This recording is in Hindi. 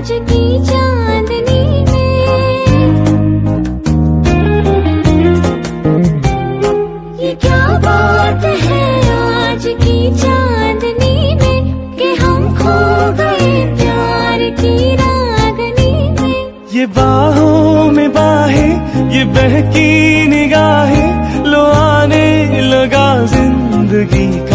आज की चांदनी में। ये क्या बात है आज की चांदनी में कि हम खो गए प्यार की रागनी में। ये बाहों में बाहें, ये बहकी निगाहें, लो आने लगा जिंदगी का